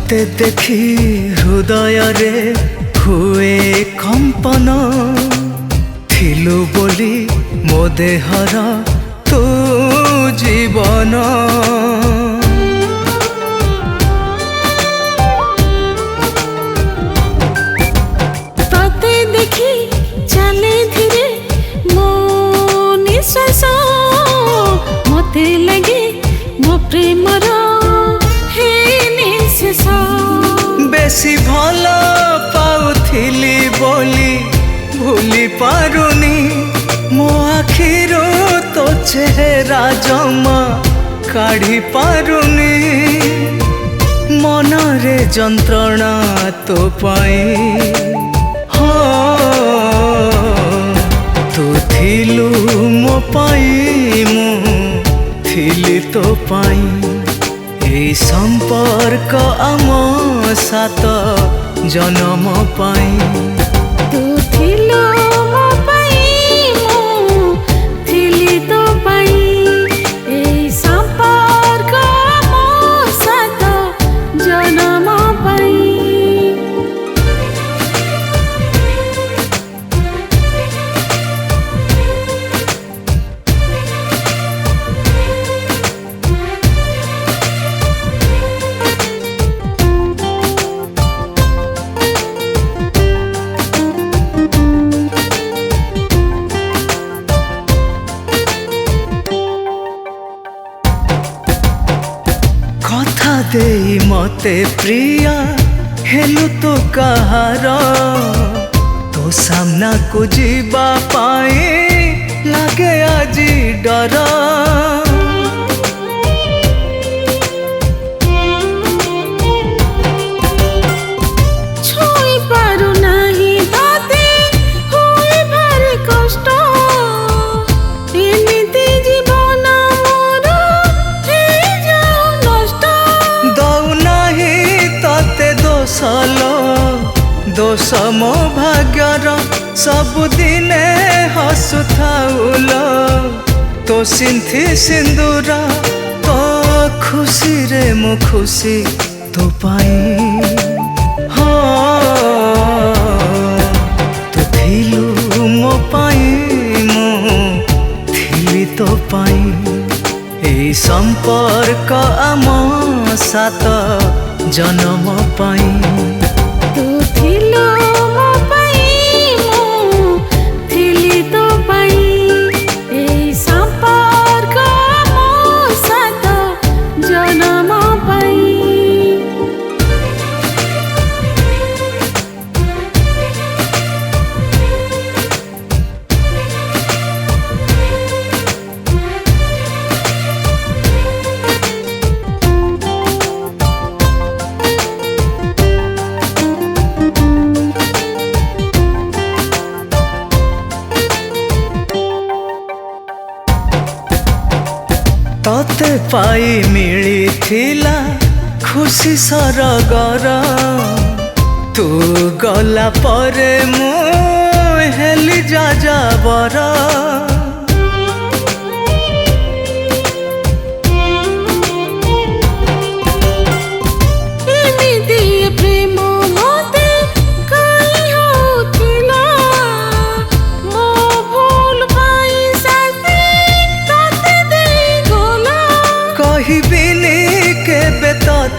ते देखी हृदय रे हुए कंपन थिलु बोली मो देहर तू जीवन ताते देखी चले धीरे मो निश्वास मते लगे मो प्रेमर बेसी भल पाउथिली बोली भूली पारुनी मो आखिरो तो चेहरा जमा काढ़ी पारुनी मन रे जंत्रणा तो पाई तू थिलु मो पाई मु थिली तो पाई ए संपर्क आम सात जन्म पाई तू थिलु मो पाई मु थिली तो पाई ए संपर्क आम सात जन्म पाई। कथा दे मते प्रिया हेलु तो कहार तो सामना को जीवा पाए लागे आज डर दोष मो भाग्यर सबुदिने हसुथाउल तो सिंथी सिंदूर तो खुशी रे मो खुशी तो पाई तो थिलु मो पाई मो थिली तो पाई ए संपर्क आम सात जन्म पाई तू थिलु मो पाई मु थिली तो पाई ए संपर्क आम सात जन्म पाई। तते पाई मिली थिला खुशी सरगर तू गला परे मु हेली जाजाबर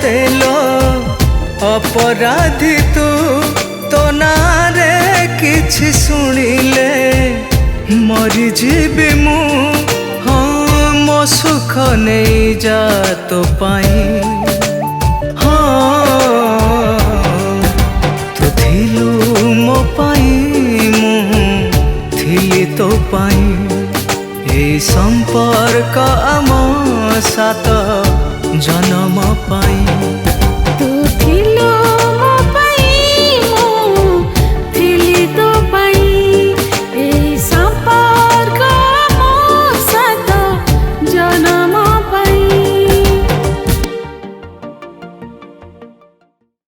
तेलो अपराधी तू तो नारे किछि सुनिले मरी जीवी मु हाँ मो सुख नहीं जा तो पाई।